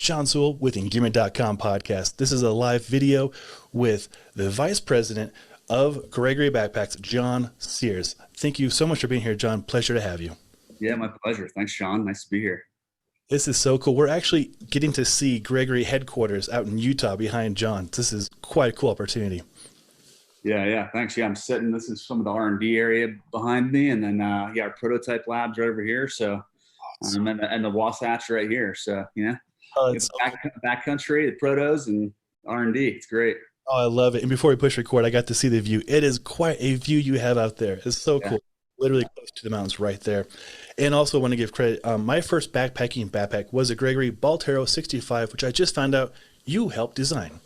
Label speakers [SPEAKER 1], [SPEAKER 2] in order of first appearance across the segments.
[SPEAKER 1] John Sewell with Engearment.com podcast. This is a live video with the Vice President of Gregory Backpacks, John Sears. Thank you so much for being here, John. Pleasure to have you.
[SPEAKER 2] Yeah, my pleasure. Thanks, Sean. Nice to be here.
[SPEAKER 1] This is so cool. We're actually getting to see Gregory headquarters out in Utah behind John. This is quite a cool opportunity.
[SPEAKER 2] Yeah. Thanks. Yeah, I'm sitting. This is some of the R&D area behind me, and then our prototype labs right over here. So, and the Wasatch right here. So,
[SPEAKER 1] It's
[SPEAKER 2] back country, the protos, and R&D. It's great.
[SPEAKER 1] Oh, I love it. And before we push record, I got to see the view. It is quite a view you have out there. It's so cool. Literally close to the mountains right there. And also want to give credit. My first backpacking backpack was a Gregory Baltoro 65, which I just found out you helped design.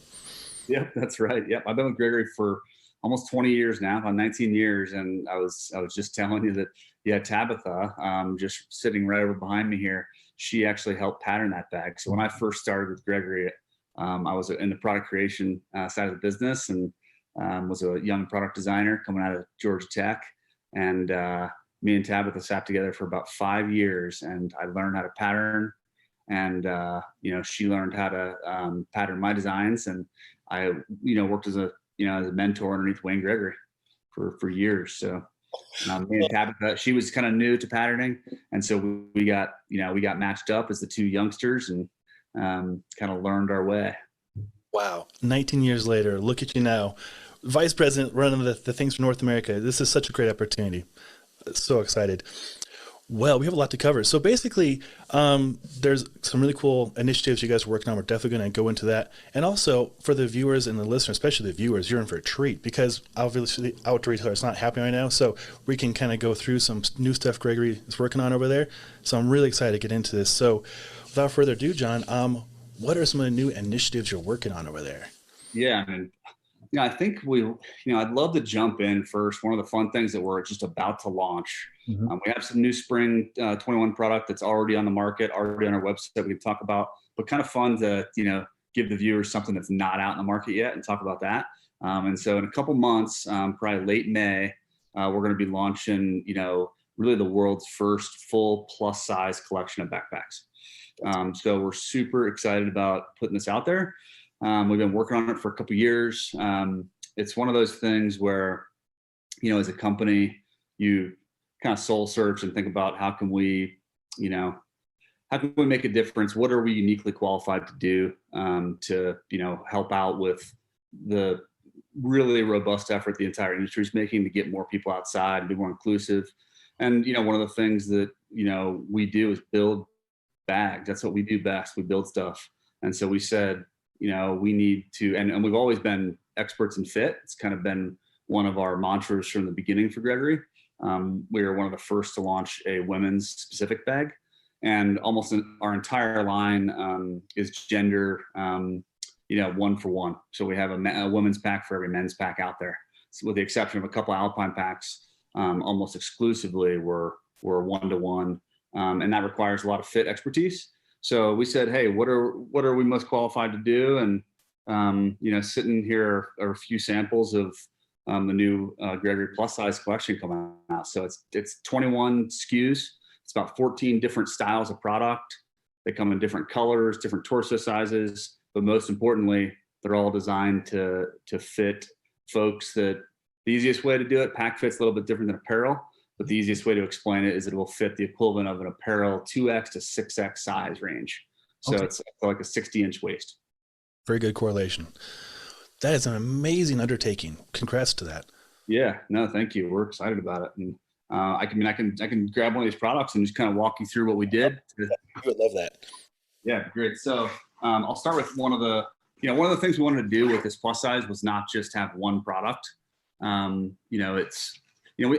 [SPEAKER 2] Yep, that's right. Yep, I've been with Gregory for almost 20 years now, about 19 years. And I was just telling you that, Tabitha, just sitting right over behind me here, she actually helped pattern that bag. So when I first started with Gregory, I was in the product creation side of the business, and was a young product designer coming out of Georgia Tech. And me and Tabitha sat together for about 5 years, and I learned how to pattern, and she learned how to pattern my designs, and I worked as a mentor underneath Wayne Gregory for years. So me and Tabitha, she was kind of new to patterning, and so we got matched up as the two youngsters, and kind of learned our way.
[SPEAKER 1] Wow. 19 years later, look at you now. Vice President running the things for North America. This is such a great opportunity. So excited. Well, we have a lot to cover. So basically, there's some really cool initiatives you guys are working on. We're definitely going to go into that. And also for the viewers and the listeners, especially the viewers, you're in for a treat, because obviously outdoor retailer is not happening right now. So we can kind of go through some new stuff Gregory is working on over there. So I'm really excited to get into this. So without further ado, John, what are some of the new initiatives you're working on over there?
[SPEAKER 2] Yeah, I mean, I think I'd love to jump in first. One of the fun things that we're just about to launch, we have some new spring 21 product that's already on the market, already on our website we can talk about, but kind of fun to, give the viewers something that's not out in the market yet and talk about that. And so in a couple months, probably late May, we're going to be launching, really the world's first full plus size collection of backpacks. So we're super excited about putting this out there. We've been working on it for a couple of years. It's one of those things where, as a company, you kind of soul search and think about how can we make a difference? What are we uniquely qualified to do to, help out with the really robust effort the entire industry is making to get more people outside and be more inclusive. And, one of the things that, we do is build bags. That's what we do best. We build stuff. And so we said, we need to, and we've always been experts in fit. It's kind of been one of our mantras from the beginning for Gregory. We were one of the first to launch a women's specific bag, and almost our entire line is gender, 1 for 1. So we have a women's pack for every men's pack out there. So with the exception of a couple Alpine packs, almost exclusively we're 1 to 1. And that requires a lot of fit expertise. So we said, hey, what are we most qualified to do? And, sitting here are a few samples of the new Gregory plus size collection coming out. So it's 21 SKUs. It's about 14 different styles of product. They come in different colors, different torso sizes, but most importantly, they're all designed to fit folks. That the easiest way to do it, pack fit's a little bit different than apparel. But the easiest way to explain it is it will fit the equivalent of an apparel 2X to 6X size range. So It's like a 60-inch waist.
[SPEAKER 1] Very good correlation. That is an amazing undertaking. Congrats to that.
[SPEAKER 2] Yeah, no, thank you. We're excited about it. And I can grab one of these products and just kind of walk you through what we did.
[SPEAKER 1] I would love that.
[SPEAKER 2] Yeah, great. So I'll start with one of the things we wanted to do with this plus size was not just have one product.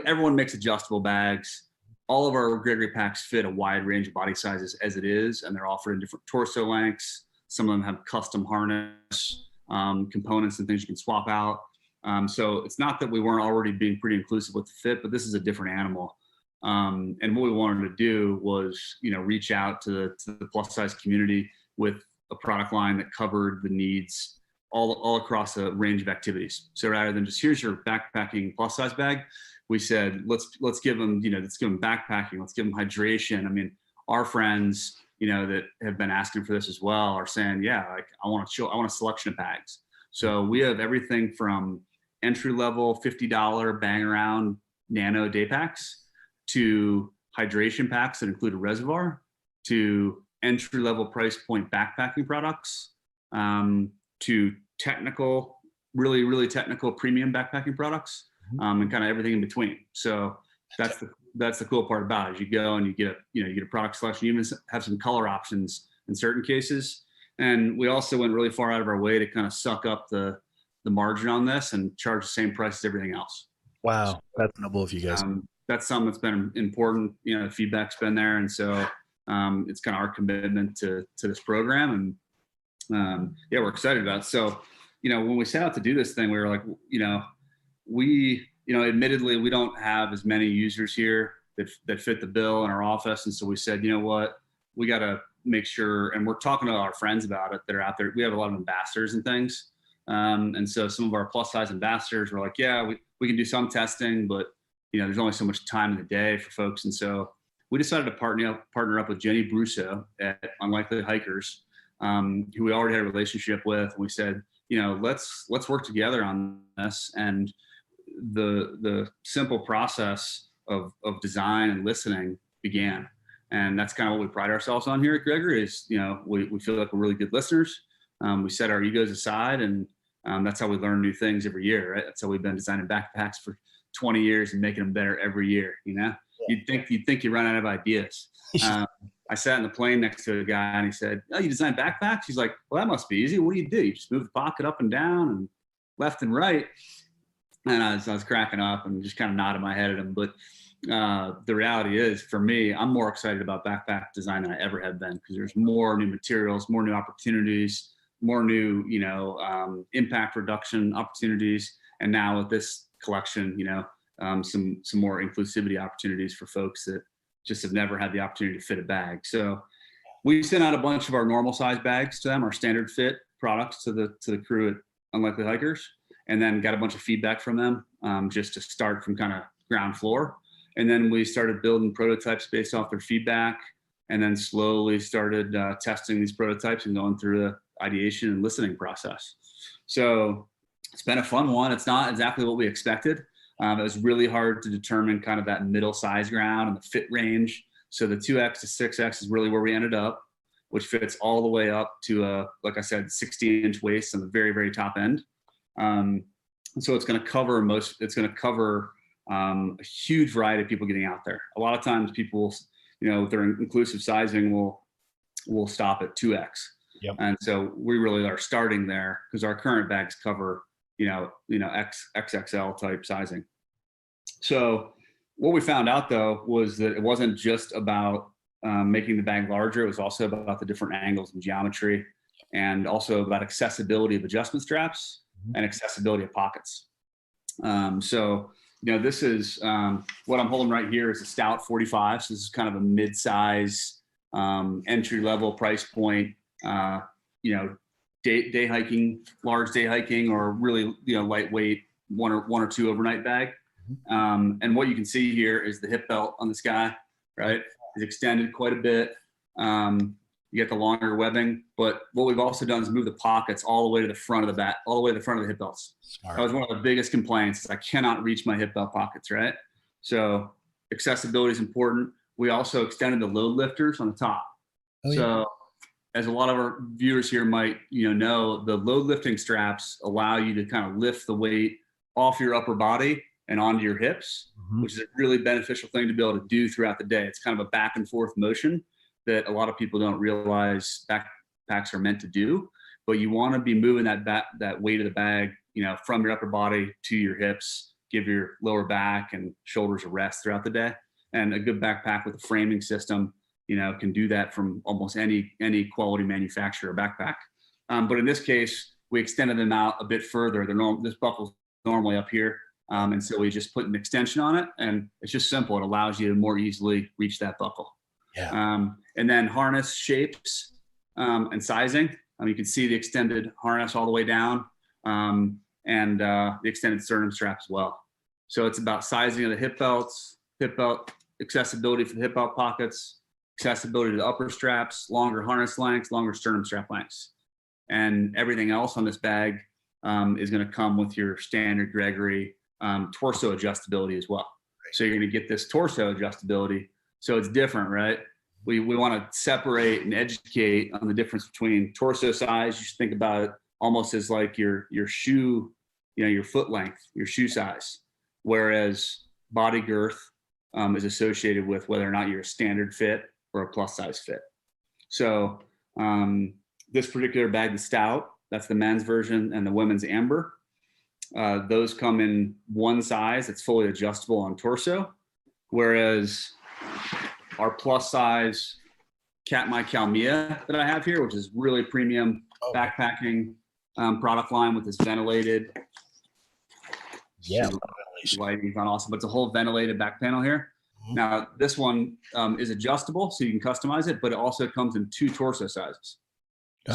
[SPEAKER 2] Everyone makes adjustable bags. All of our Gregory packs fit a wide range of body sizes as it is, and they're offered in different torso lengths. Some of them have custom harness components and things you can swap out. So it's not that we weren't already being pretty inclusive with the fit, but this is a different animal. And what we wanted to do was, reach out to the plus size community with a product line that covered the needs all across a range of activities. So rather than just here's your backpacking plus size bag, we said let's give them backpacking, let's give them hydration. I mean, our friends that have been asking for this as well are saying, yeah, like I want a selection of bags. So we have everything from entry level $50 bang around nano day packs to hydration packs that include a reservoir, to entry level price point backpacking products, to technical, really, really technical premium backpacking products, and kind of everything in between. So that's the cool part about it. Is you go and you get a product selection. You even have some color options in certain cases. And we also went really far out of our way to kind of suck up the margin on this and charge the same price as everything else.
[SPEAKER 1] Wow, that's noble of you guys.
[SPEAKER 2] That's something that's been important. The feedback's been there, and so it's kind of our commitment to this program, and yeah, we're excited about it. So, when we set out to do this thing, we were like, admittedly, we don't have as many users here that fit the bill in our office, and so we said, you know what, we got to make sure, and we're talking to our friends about it that are out there. We have a lot of ambassadors and things, and so some of our plus size ambassadors were like, yeah, we can do some testing, but there's only so much time in the day for folks. And so we decided to partner up with Jenny Brusso at Unlikely Hikers, who we already had a relationship with. And we said, let's work together on this. And the simple process of design and listening began. And that's kind of what we pride ourselves on here at Gregory is, we feel like we're really good listeners. We set our egos aside, and that's how we learn new things every year, right? That's how we've been designing backpacks for 20 years and making them better every year. You'd think you run out of ideas. I sat in the plane next to a guy and he said, "Oh, you design backpacks?" He's like, "Well, that must be easy. What do? You just move the pocket up and down and left and right." And I was cracking up and just kind of nodded my head at him. But the reality is, for me, I'm more excited about backpack design than I ever have been, because there's more new materials, more new opportunities, more new, impact reduction opportunities. And now with this collection, some more inclusivity opportunities for folks that just have never had the opportunity to fit a bag. So we sent out a bunch of our normal size bags to them, our standard fit products to the crew at Unlikely Hikers, and then got a bunch of feedback from them, just to start from kind of ground floor. And then we started building prototypes based off their feedback, and then slowly started testing these prototypes and going through the ideation and listening process. So it's been a fun one. It's not exactly what we expected. It was really hard to determine kind of that middle size ground and the fit range. So the 2X to 6X is really where we ended up, which fits all the way up to like I said, 60-inch waist on the very, very top end. And so it's going to cover a huge variety of people getting out there. A lot of times people, with their inclusive sizing will stop at 2X.
[SPEAKER 1] Yep.
[SPEAKER 2] And so we really are starting there, because our current bags cover, XXL type sizing. So what we found out though was that it wasn't just about making the bag larger. It was also about the different angles and geometry, and also about accessibility of adjustment straps and accessibility of pockets. So this is what I'm holding right here is a Stout 45. So this is kind of a mid-size entry level price point, day hiking, large day hiking, or really, lightweight one or two overnight bag. And what you can see here is the hip belt on this guy, right? It's extended quite a bit. You get the longer webbing, but what we've also done is move the pockets all the way to the front of the back, all the way to the front of the hip belts.
[SPEAKER 1] Smart.
[SPEAKER 2] That was one of the biggest complaints, is I cannot reach my hip belt pockets, right? So accessibility is important. We also extended the load lifters on the top.
[SPEAKER 1] Oh, yeah.
[SPEAKER 2] So as a lot of our viewers here might, know, the load lifting straps allow you to kind of lift the weight off your upper body and onto your hips, which is a really beneficial thing to be able to do throughout the day. It's kind of a back and forth motion that a lot of people don't realize backpacks are meant to do. But you want to be moving that weight of the bag, from your upper body to your hips, give your lower back and shoulders a rest throughout the day. And a good backpack with a framing system, can do that from almost any quality manufacturer backpack. But in this case, we extended them out a bit further. This buckle's normally up here. And so we just put an extension on it, and it's just simple. It allows you to more easily reach that buckle.
[SPEAKER 1] Yeah.
[SPEAKER 2] And then harness shapes and sizing. You can see the extended harness all the way down, and the extended sternum strap as well. So it's about sizing of the hip belts, hip belt accessibility for the hip belt pockets, accessibility to the upper straps, longer harness lengths, longer sternum strap lengths. And everything else on this bag is going to come with your standard Gregory torso adjustability as well. So you're going to get this torso adjustability. So it's different, right? We want to separate and educate on the difference between torso size. You should think about it almost as like your shoe, your foot length, your shoe size, whereas body girth is associated with whether or not you're a standard fit or a plus size fit. So this particular bag, the Stout, that's the men's version, and the women's Amber. Those come in one size. It's fully adjustable on torso, whereas our plus size Katmai Kalmia that I have here, which is really premium backpacking product line with this ventilated.
[SPEAKER 1] Yeah,
[SPEAKER 2] lighting's not awesome, but it's a whole ventilated back panel here. Now this one is adjustable, so you can customize it, but it also comes in 2 torso sizes.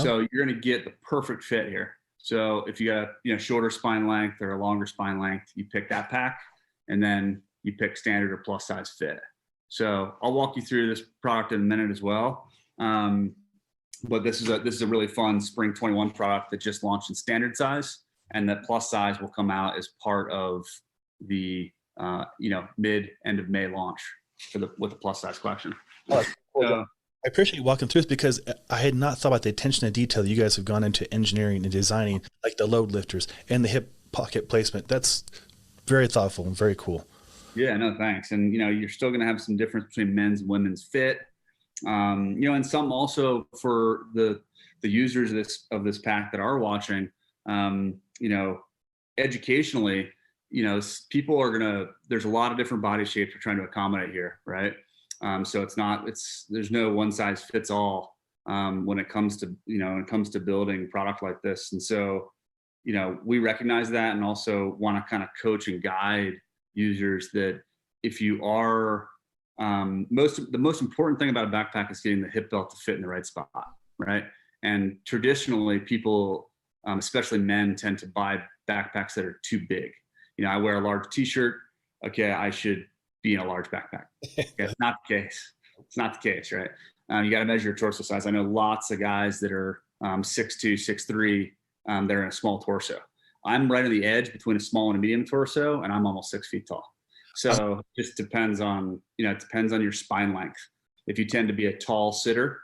[SPEAKER 2] So you're going to get the perfect fit here. So if you got a shorter spine length or a longer spine length, you pick that pack, and then you pick standard or plus size fit. So I'll walk you through this product in a minute as well. But this is a really fun spring 21 product that just launched in standard size, and the plus size will come out as part of the end of May launch with the plus size collection.
[SPEAKER 1] I appreciate you walking through this, because I had not thought about the attention to detail that you guys have gone into engineering and designing, like the load lifters and the hip pocket placement. That's very thoughtful and very cool.
[SPEAKER 2] Yeah, no, thanks. And, you're still going to have some difference between men's and women's fit. And some also for the users of this pack that are watching, educationally, people are there's a lot of different body shapes we're trying to accommodate here, right? So there's no one size fits all when it comes to building product like this. And so, we recognize that, and also want to kind of coach and guide users that if you are, the most important thing about a backpack is getting the hip belt to fit in the right spot, right? And traditionally people, especially men, tend to buy backpacks that are too big. I wear a large t-shirt. Okay, I should be in a large backpack. Okay, it's not the case. It's not the case, right? You got to measure your torso size. I know lots of guys that are 6'2", 6'3", they're in a small torso. I'm right on the edge between a small and a medium torso, and I'm almost 6 feet tall. So it just depends on, it depends on your spine length. If you tend to be a tall sitter,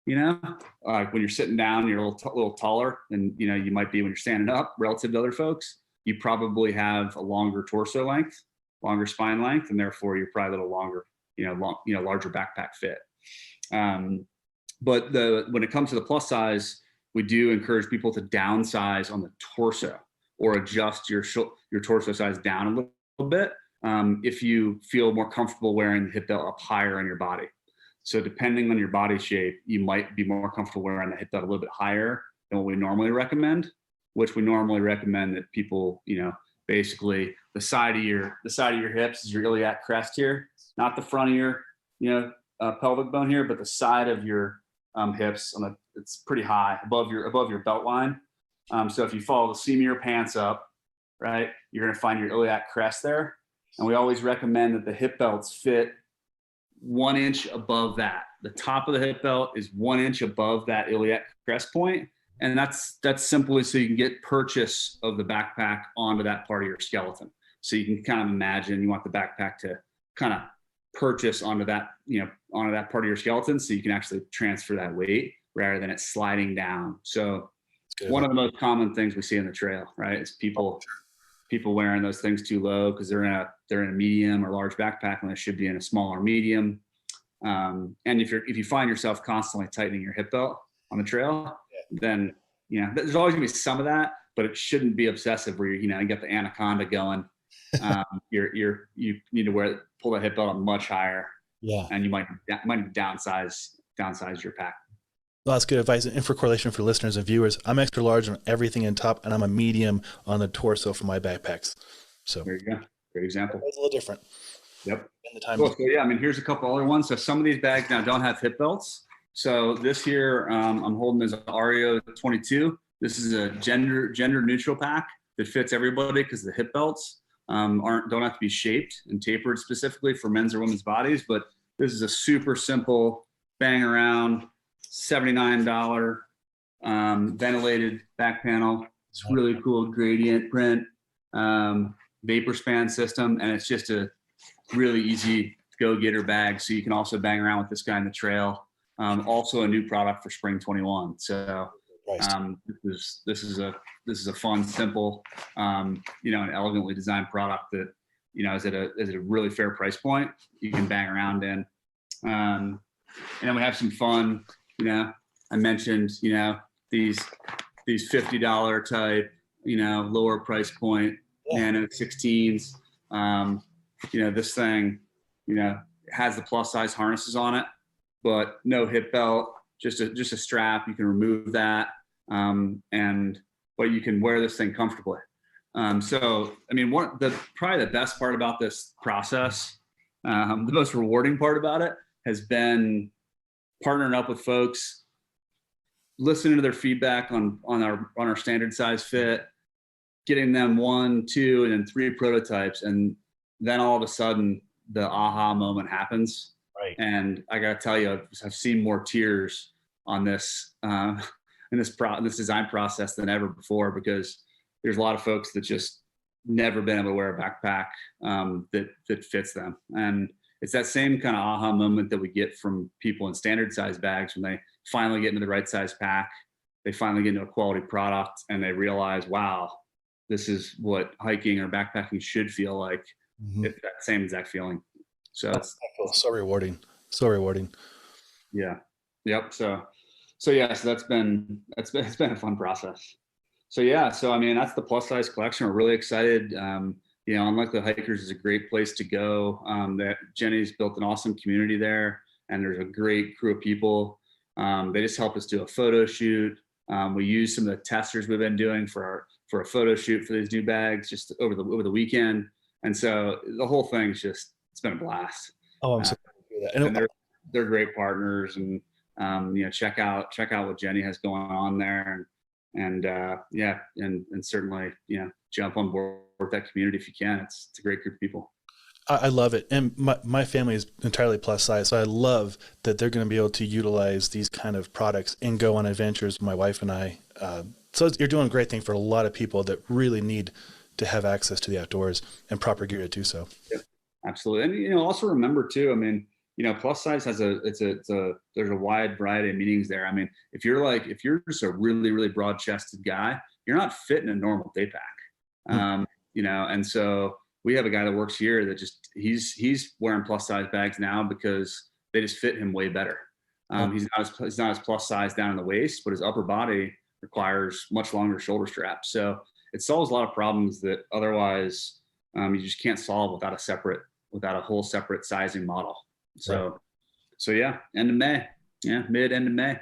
[SPEAKER 2] like when you're sitting down, you're a little taller than, you might be when you're standing up relative to other folks. You probably have a longer torso length, longer spine length, and therefore you're probably a little longer, larger backpack fit. But when it comes to the plus size, we do encourage people to downsize on the torso or adjust your torso size down a little bit if you feel more comfortable wearing the hip belt up higher on your body. So depending on your body shape, you might be more comfortable wearing the hip belt a little bit higher than what we normally recommend, which we normally recommend that people, basically the side of your hips is your iliac crest here, not the front of your, pelvic bone here, but the side of your hips it's pretty high above your belt line. So if you follow the seam of your pants up, right, you're going to find your iliac crest there. And we always recommend that the hip belts fit 1 inch above that. The top of the hip belt is 1 inch above that iliac crest point. And that's simply so you can get purchase of the backpack onto that part of your skeleton. So you can kind of imagine you want the backpack to kind of purchase onto that part of your skeleton, so you can actually transfer that weight rather than it sliding down. So one of the most common things we see in the trail, right, is people wearing those things too low because they're in a medium or large backpack when they should be in a small or medium. And if you find yourself constantly tightening your hip belt on the trail, then there's always gonna be some of that, but it shouldn't be obsessive where you got the anaconda going. You need to pull that hip belt up much higher. Yeah, and you might downsize your pack.
[SPEAKER 1] Well, that's good advice. And for correlation for listeners and viewers, I'm extra large on everything in top, and I'm a medium on the torso for my backpacks. So there
[SPEAKER 2] you go. Great example.
[SPEAKER 1] It's a little different.
[SPEAKER 2] Yep. Cool. So yeah, here's a couple other ones. So some of these bags now don't have hip belts. So this here, I'm holding as an Ario 22. This is a gender neutral pack that fits everybody because the hip belts don't have to be shaped and tapered specifically for men's or women's bodies. But this is a super simple bang around, $79 ventilated back panel. It's really cool gradient print, vapor span system, and it's just a really easy go-getter bag. So you can also bang around with this guy in the trail. Also a new product for spring 21. So this is a fun, simple, and elegantly designed product that is at a really fair price point. You can bang around in, and then we have some fun. I mentioned these $50 type, lower price point Nano 16s. This thing, has the plus size harnesses on it, but no hip belt, just a strap. You can remove that, but you can wear this thing comfortably. So, I mean, probably the best part about this process, the most rewarding part about it has been partnering up with folks, listening to their feedback on our standard size fit, getting them 1, 2, and then 3 prototypes. And then all of a sudden the aha moment happens.
[SPEAKER 1] Right.
[SPEAKER 2] And I got to tell you, I've seen more tears on this, in this design process than ever before, because there's a lot of folks that just never been able to wear a backpack that fits them. And it's that same kind of aha moment that we get from people in standard size bags when they finally get into the right size pack, they finally get into a quality product, and they realize, wow, this is what hiking or backpacking should feel like.
[SPEAKER 1] Mm-hmm.
[SPEAKER 2] It's that same exact feeling. So it's
[SPEAKER 1] so rewarding. So rewarding.
[SPEAKER 2] Yeah. Yep. So it's been a fun process. So I mean, that's the plus size collection. We're really excited. Unlikely Hikers is a great place to go. That Jenny's built an awesome community there, and there's a great crew of people. They just helped us do a photo shoot. We used some of the testers we've been doing for a photo shoot for these new bags just over the weekend. And so the whole thing's it's been a blast.
[SPEAKER 1] Oh, I'm so glad to hear that.
[SPEAKER 2] And they're great partners, and check out what Jenny has going on there, and certainly jump on board with that community if you can. It's a great group of people.
[SPEAKER 1] I love it. And my family is entirely plus size. So I love that they're going to be able to utilize these kind of products and go on adventures, my wife and I. So you're doing a great thing for a lot of people that really need to have access to the outdoors and proper gear to do so.
[SPEAKER 2] Yeah, absolutely. And, also remember too, I mean, plus size has there's a wide variety of meanings there. I mean, if you're just a really, really broad chested guy, you're not fit in a normal day pack. And so we have a guy that works here that he's wearing plus size bags now because they just fit him way better. He's not as plus size down in the waist, but his upper body requires much longer shoulder straps. So it solves a lot of problems that otherwise you just can't solve without a whole separate sizing model. So yeah, end of May. Yeah, end of May.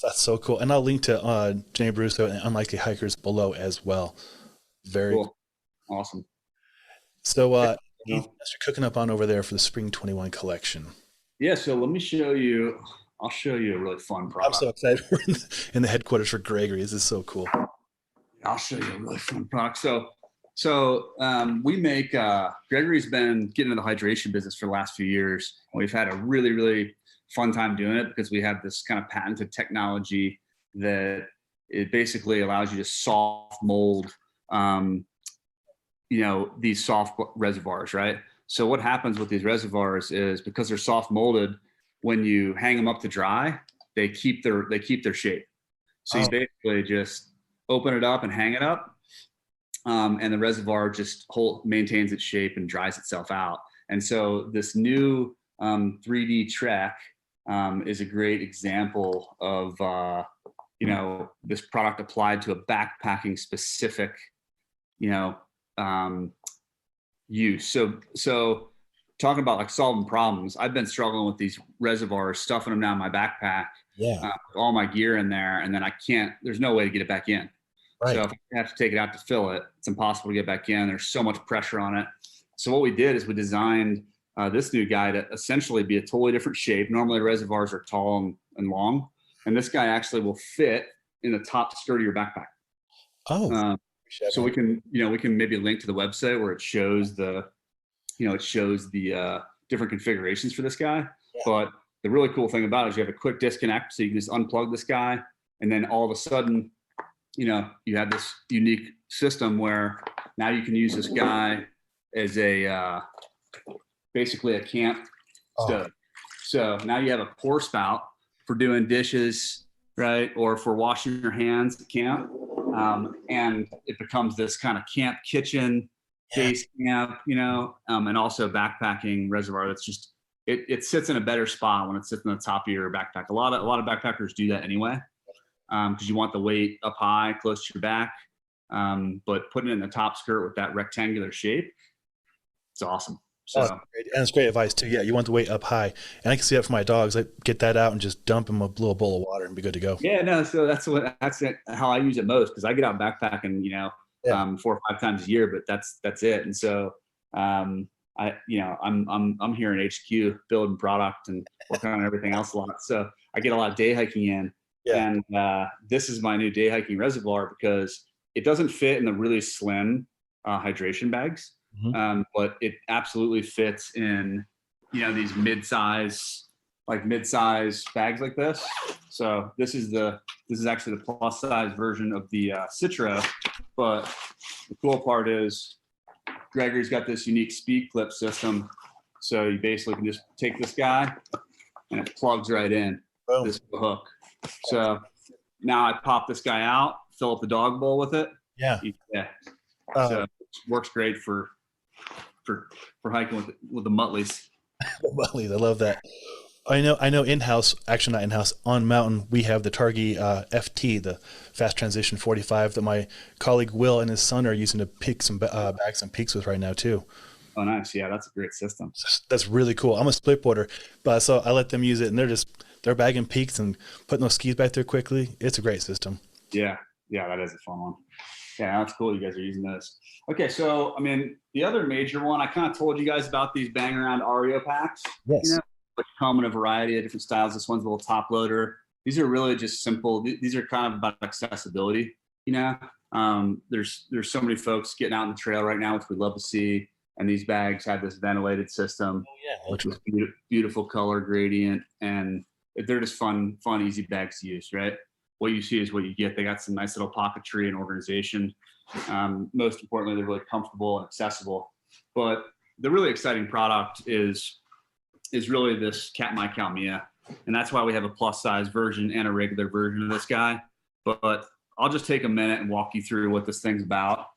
[SPEAKER 1] That's so cool. And I'll link to Jenny Brusso and Unlikely Hikers below as well. Very
[SPEAKER 2] cool. Awesome.
[SPEAKER 1] So as you're cooking up on over there for the Spring 21 collection.
[SPEAKER 2] Yeah, so let me show you. I'll show you a really fun product.
[SPEAKER 1] I'm so excited. We're in the headquarters for Gregory. This is so cool.
[SPEAKER 2] I'll show you a really fun product. So we make, Gregory's been getting into the hydration business for the last few years. And we've had a really, really fun time doing it because we have this kind of patented technology that it basically allows you to soft mold, these soft reservoirs, right? So what happens with these reservoirs is because they're soft molded, when you hang them up to dry, they keep their shape. So you basically just open it up and hang it up, and the reservoir just maintains its shape and dries itself out. And so this new 3D Trek is a great example of this product applied to a backpacking specific use. So talking about like solving problems, I've been struggling with these reservoirs, stuffing them down my backpack, with all my gear in there, and then there's no way to get it back in. Right. So if I have to take it out to fill it, it's impossible to get back in. There's so much pressure on it. So what we did is we designed this new guy to essentially be a totally different shape. Normally reservoirs are tall and long, and this guy actually will fit in the top skirt of your backpack. So we can maybe link to the website where it shows the different configurations for this guy. Yeah. the really cool thing about it is you have a quick disconnect, so you can just unplug this guy, and then all of a sudden, you know, you have this unique system where now you can use this guy as a basically a camp stove. So now you have a pour spout for doing dishes, right, or for washing your hands at camp, and it becomes this kind of camp kitchen, base camp, you know, and also backpacking reservoir. That's just it sits in a better spot when it sits on the top of your backpack. A lot of backpackers do that anyway, because you want the weight up high, close to your back. But putting it in the top skirt with that rectangular shape, it's awesome. So,
[SPEAKER 1] and it's great advice too. Yeah, you want the weight up high, and I can see that for my dogs. I get that out and just dump them a little bowl of water and be good to go.
[SPEAKER 2] Yeah, no. So that's how I use it most, because I get out backpacking, you know, 4 or 5 times a year, but that's it. And so, I'm here in HQ building product and working on everything else a lot. So I get a lot of day hiking in, and this is my new day hiking reservoir because it doesn't fit in the really slim hydration bags. But it absolutely fits in, you know, these mid-size bags like this. So this is actually the plus size version of the Citro. But the cool part is Gregory's got this unique speed clip system. So you basically can just take this guy and it plugs right in this hook. So now I pop this guy out, fill up the dog bowl with it. So it works great for hiking with the Mutleys.
[SPEAKER 1] Mutleys, I love that. I know in-house, actually not in-house, on mountain, we have the Targi FT, the Fast Transition 45 that my colleague Will and his son are using to pick some bags and peaks with right now too.
[SPEAKER 2] Oh, nice. Yeah, that's a great system.
[SPEAKER 1] That's really cool. I'm a splitboarder, so I let them use it, and they're bagging peaks and putting those skis back there quickly. It's a great system.
[SPEAKER 2] Yeah, that is a fun one. Yeah, that's cool. You guys are using this. Okay, so I mean, the other major one, I kind of told you guys about these bang around Ario packs.
[SPEAKER 1] Yes.
[SPEAKER 2] You know, which come in a variety of different styles. This one's a little top loader. These are really just simple. These are kind of about accessibility. You know, there's so many folks getting out on the trail right now, which we'd love to see. And these bags have this ventilated system, which is beautiful color gradient, and they're just fun, easy bags to use. Right. What you see is what you get. They got some nice little pocketry and organization. Most importantly, they're really comfortable and accessible. But the really exciting product is really this Katmai Kalmia. And that's why we have a plus size version and a regular version of this guy. But I'll just take a minute and walk you through what this thing's about.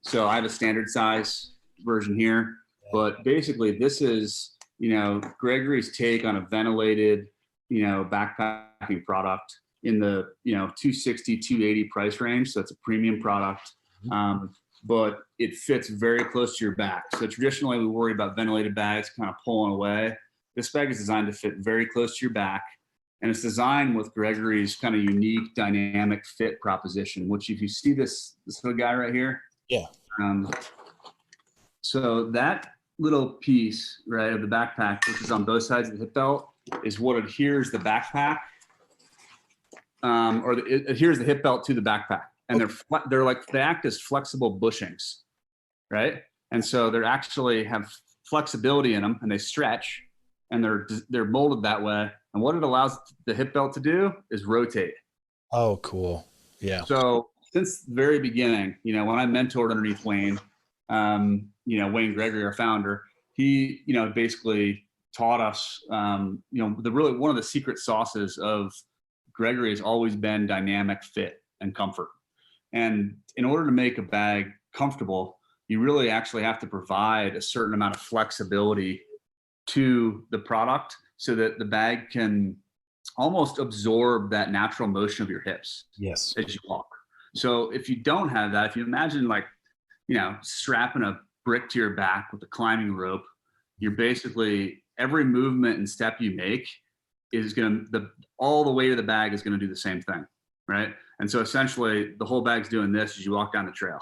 [SPEAKER 2] So I have a standard size version here, but basically this is, you know, Gregory's take on a ventilated, you know, backpacking product in the, you know, 260, 280 price range. So it's a premium product. But it fits very close to your back. So traditionally we worry about ventilated bags kind of pulling away. This bag is designed to fit very close to your back. And it's designed with Gregory's kind of unique dynamic fit proposition, which if you see this little guy right here. Yeah. So that little piece, right, of the backpack, which is on both sides of the hip belt, is what adheres the backpack, it adheres the hip belt to the backpack. And they act as flexible bushings, right? And so they actually have flexibility in them, and they stretch, and they're molded that way. And what it allows the hip belt to do is rotate.
[SPEAKER 1] Oh, cool. Yeah.
[SPEAKER 2] So since the very beginning, you know, when I mentored underneath Wayne, you know, Wayne Gregory, our founder, he, you know, basically taught us, you know, one of the secret sauces of Gregory has always been dynamic fit and comfort. And in order to make a bag comfortable, you really actually have to provide a certain amount of flexibility to the product so that the bag can almost absorb that natural motion of your hips as you walk. So if you don't have that, if you imagine like, you know, strapping a brick to your back with a climbing rope, you're basically, every movement and step you make is all the weight of the bag is going to do the same thing, right? And so essentially the whole bag's doing this as you walk down the trail.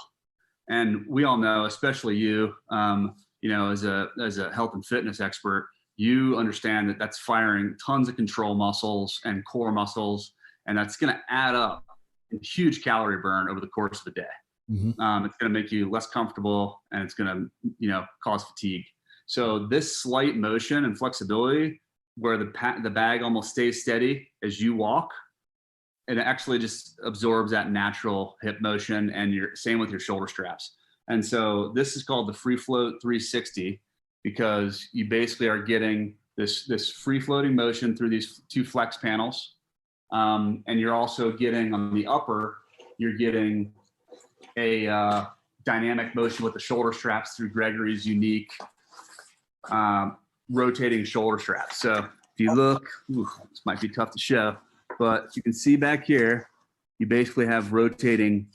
[SPEAKER 2] And we all know, especially you, you know, as a health and fitness expert, you understand that that's firing tons of control muscles and core muscles, and that's going to add up in huge calorie burn over the course of the day. It's going to make you less comfortable, and it's going to, you know, cause fatigue. So this slight motion and flexibility where the bag almost stays steady as you walk. And it actually just absorbs that natural hip motion, and same with your shoulder straps. And so this is called the Free Float 360 because you basically are getting this free floating motion through these two flex panels. And you're also getting on the upper, you're getting a dynamic motion with the shoulder straps through Gregory's unique rotating shoulder straps. So if you look, this might be tough to show, but you can see back here, you basically have rotating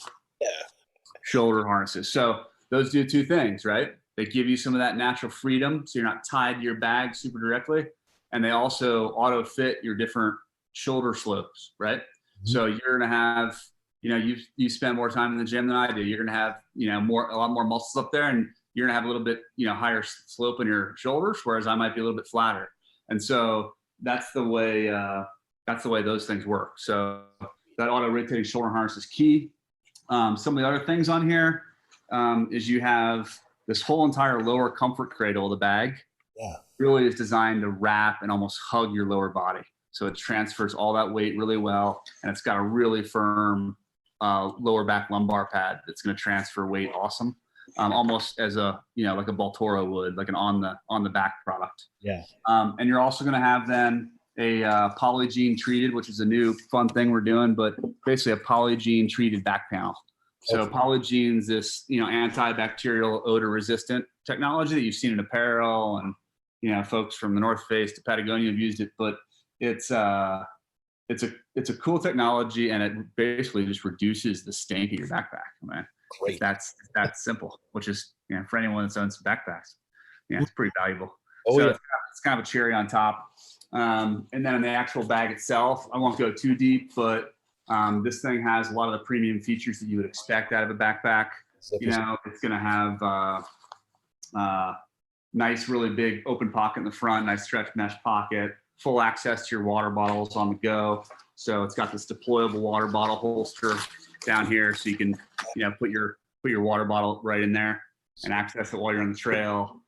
[SPEAKER 2] shoulder harnesses. So those do two things, right? They give you some of that natural freedom, so you're not tied to your bag super directly, and they also auto fit your different shoulder slopes, right? Mm-hmm. So you're gonna have, you spend more time in the gym than I do. You're gonna have, a lot more muscles up there, and you're gonna have a little bit, higher slope in your shoulders, whereas I might be a little bit flatter. And so that's the way those things work. So that auto rotating shoulder harness is key. Some of the other things on here is you have this whole entire lower comfort cradle of the bag. Yeah, really is designed to wrap and almost hug your lower body. So it transfers all that weight really well, and it's got a really firm lower back lumbar pad that's going to transfer weight awesome, almost as a like a Baltoro would, like an on the back product. Yeah. And you're also going to have then a polygene treated, which is a new fun thing we're doing, but basically a polygene treated back panel. So polygene's this antibacterial odor resistant technology that you've seen in apparel, and folks from the North Face to Patagonia have used it, but it's a cool technology, and it basically just reduces the stink of your backpack. Man, great. That's simple, which is for anyone that owns backpacks, it's pretty valuable. It's kind of a cherry on top. And then in the actual bag itself, I won't go too deep, but this thing has a lot of the premium features that you would expect out of a backpack. It's going to have nice, really big open pocket in the front, nice stretch mesh pocket, full access to your water bottles on the go. So it's got this deployable water bottle holster down here, so you can put your water bottle right in there and access it while you're on the trail.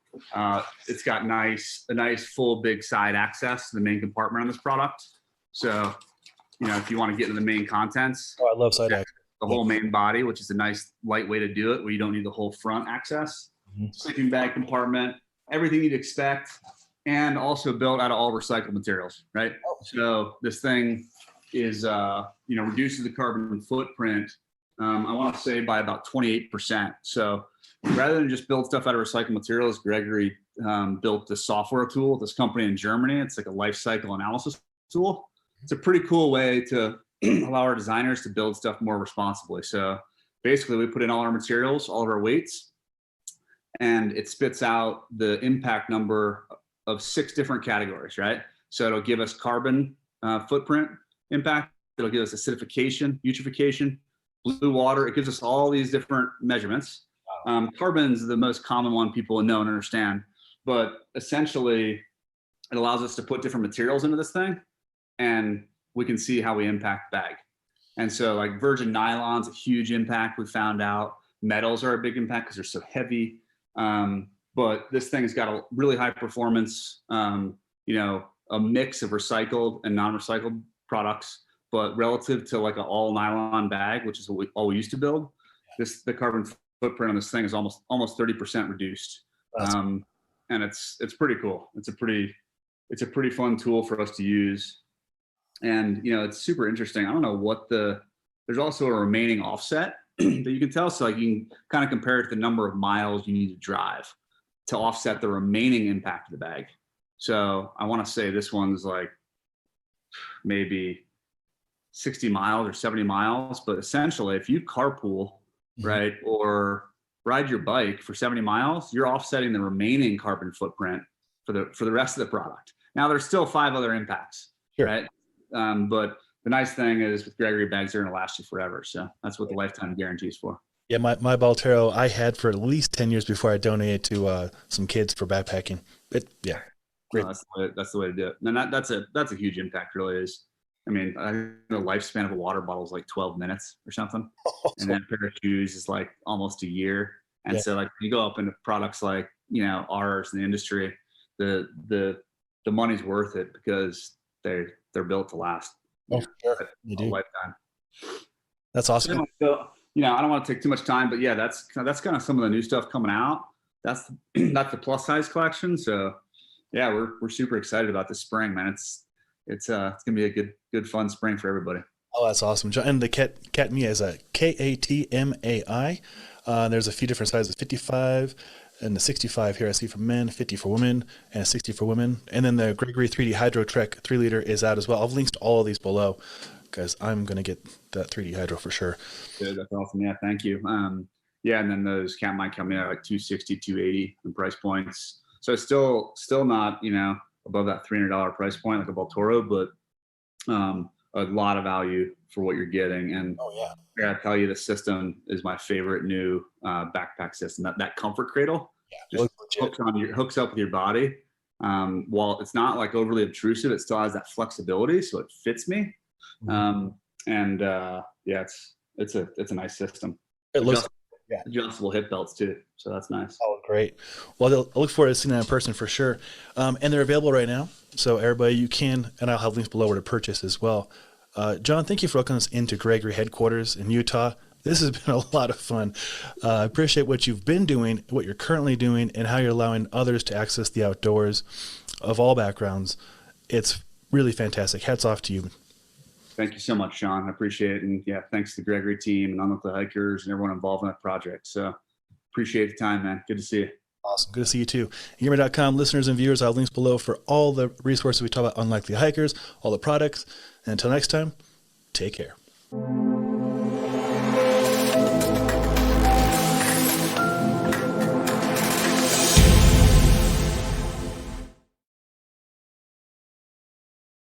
[SPEAKER 2] It's got a nice full big side access to the main compartment on this product. So if you want to get into the main contents,
[SPEAKER 1] I love side access.
[SPEAKER 2] The whole main body, which is a nice light way to do it, where you don't need the whole front access. Mm-hmm. Sleeping bag compartment, everything you'd expect, and also built out of all recycled materials, right? So this thing is reduces the carbon footprint, I want to say by about 28%. So rather than just build stuff out of recycled materials, Gregory built this software tool, this company in Germany. It's like a life cycle analysis tool. It's a pretty cool way to allow our designers to build stuff more responsibly. So basically we put in all our materials, all of our weights, and it spits out the impact number of 6 different categories, right? So it'll give us carbon footprint impact. It'll give us acidification, eutrophication, blue water. It gives us all these different measurements. Carbon's the most common one people know and understand, but essentially it allows us to put different materials into this thing, and we can see how we impact the bag. And so like virgin nylon's a huge impact. We found out metals are a big impact because they're so heavy. But this thing's got a really high performance, a mix of recycled and non-recycled products, but relative to like an all nylon bag, which is what we used to build, the carbon footprint on this thing is almost 30% reduced. And it's pretty cool. It's a pretty fun tool for us to use. And, it's super interesting. I don't know there's also a remaining offset that you can tell. So like you can kind of compare it to the number of miles you need to drive to offset the remaining impact of the bag. So I want to say this one's like maybe 60 miles or 70 miles, but essentially if you carpool, right, or ride your bike for 70 miles, you're offsetting the remaining carbon footprint for the rest of the product. Now there's still 5 other impacts, sure, right? But the nice thing is with Gregory bags, they're going to last you forever. So that's what the lifetime guarantee is for.
[SPEAKER 1] Yeah, my Baltoro I had for at least 10 years before I donated to some kids for backpacking. Yeah, great.
[SPEAKER 2] No, that's the way to do it. And that's a huge impact, really is. I mean, the lifespan of a water bottle is like 12 minutes or something. And then a pair of shoes is like almost a year. And so like you go up into products like, ours in the industry, the the money's worth it because they're built to last.
[SPEAKER 1] Oh, sure.
[SPEAKER 2] A lifetime.
[SPEAKER 1] That's awesome.
[SPEAKER 2] So, I don't want to take too much time, but yeah, that's kind of some of the new stuff coming out. That's the plus size collection. So yeah, we're super excited about this spring, man. It's gonna be a good fun spring for everybody.
[SPEAKER 1] Oh, that's awesome. And the Katmai is a Katmai. There's a few different sizes, 55 and the 65 here I see for men, 50 for women, and a 60 for women. And then the Gregory 3D Hydro Trek 3 liter is out as well. I've linked all of these below because I'm going to get that 3D Hydro for sure.
[SPEAKER 2] Good, that's awesome. Yeah, thank you. Yeah, and then those Katmai come in at like 260, 280 in price points. So it's still not, above that $300 price point like a Baltoro, but a lot of value for what you're getting. And I gotta tell you, the system is my favorite new backpack system. That comfort cradle just hooks up with your body. While it's not like overly obtrusive, it still has that flexibility, so it fits me. Yeah, it's a nice system.
[SPEAKER 1] It looks
[SPEAKER 2] adjustable hip belts too, so that's nice.
[SPEAKER 1] Oh, great. Well, I look forward to seeing that in person for sure. And they're available right now, so everybody, you can, and I'll have links below where to purchase as well. John, thank you for welcoming us into Gregory headquarters in Utah. This has been a lot of fun. I appreciate what you've been doing, what you're currently doing, and how you're allowing others to access the outdoors of all backgrounds. It's really fantastic. Hats off to you.
[SPEAKER 2] Thank you so much, Sean. I appreciate it. And yeah, thanks to the Gregory team and Unlock the Hikers and everyone involved in that project. So appreciate the time, man. Good to see you.
[SPEAKER 1] Awesome. Good to see you too. Engearment.com, listeners and viewers, I'll have links below for all the resources we talk about, Unlike the Hikers, all the products. And until next time, take care.